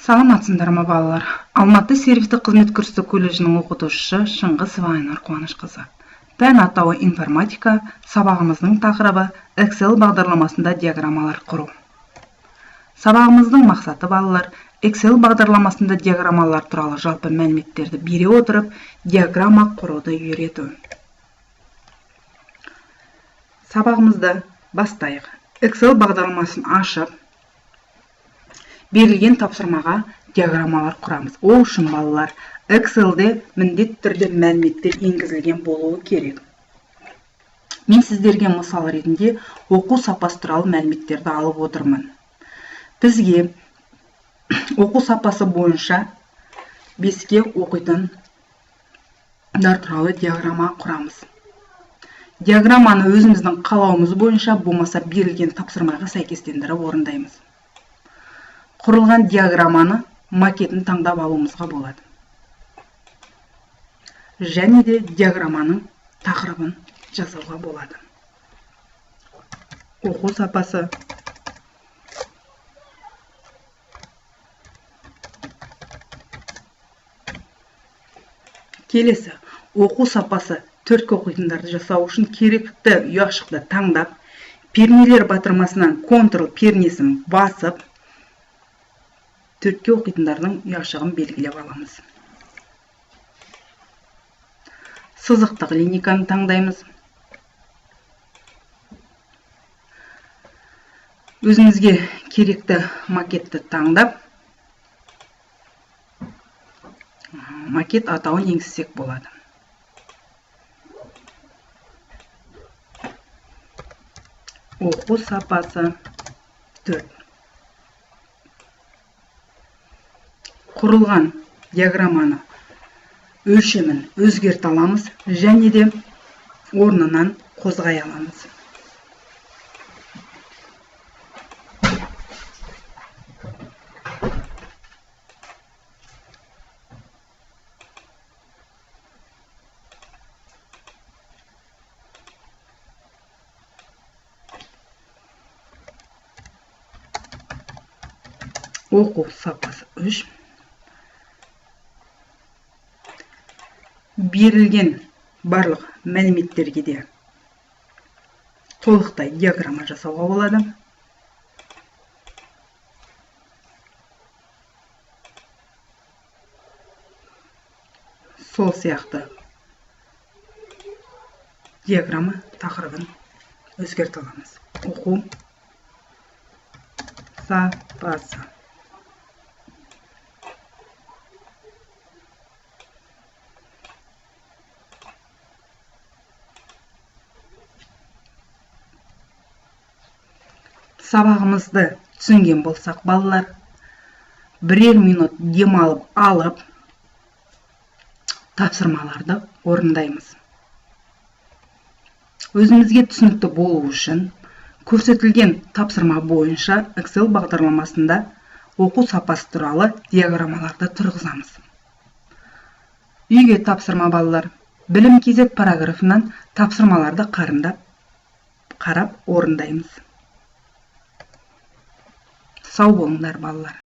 Саламатсыңдар ма балалар? Алматы сервистік қызмет көрсету колледжінің оқытушысы Шыңғысова Айнұр Қуанышқызы. Пән атауы информатика, сабағымыздың тақырыбы Excel бағдарламасында диаграммалар құру. Сабағымыздың мақсаты балалар Excel бағдарламасында диаграммалар туралы жалпы мәліметтерді бере отырып, диаграмма құруды үйрету. Сабағымызды бастайық. Excel бағдарламасын ашып, берілген тапсырмаға диаграммалар құрамыз. Ол үшін балалар Excel'де міндетті түрде мәліметтер енгізілген болуы керек. Мен сіздерге мысал ретінде оқу сапасы туралы мәліметтерді алып отырмын. Бізге оқу сапасы бойынша 5-ке оқитындар туралы диаграмма құрамыз. Диаграмманы өзіміздің қалауымыз бойынша болмаса берілген тапсырмаға сәйкестендіріп орындаймыз. Құрылған диаграмманы макетін таңдап алуымызға болады. Және де диаграмманың тақырыбын жазуға болады. Оқу сапасы. Келесі, оқу сапасы 4 оқитындарды жасау үшін керекті ұяшықты таңдап, пернелер батырмасынан Ctrl пернесін басып, 4 оқитындардың ұяшығын белгілеп аламыз. Сызықтық линейканы таңдаймыз. Өзіңізге керекті макетті таңдап, макет атауын енгізсек болады. Оқу сапасы 4. Құрылған диаграмманы өлшемін өзгерте аламыз және де орнынан қозғай аламыз. Оқу сапасы 3. Берілген барлық мәліметтерге де толықтай диаграмма жасауға болады. Сол сияқты диаграмма тақырыбын өзгерте аламыз. Оқу сапасы. Сабағымызды түсінген болсақ, балалар, бірер минут демалып алып, тапсырмаларды орындаймыз. Өзімізге түсінікті болу үшін, көрсетілген тапсырма бойынша Excel бағдарламасында оқу сапасы туралы диаграммаларды тұрғызамыз. Үйге тапсырма балалар, білім KZ параграфынан тапсырмаларды қарап орындаймыз. Сау болыңдар балалар.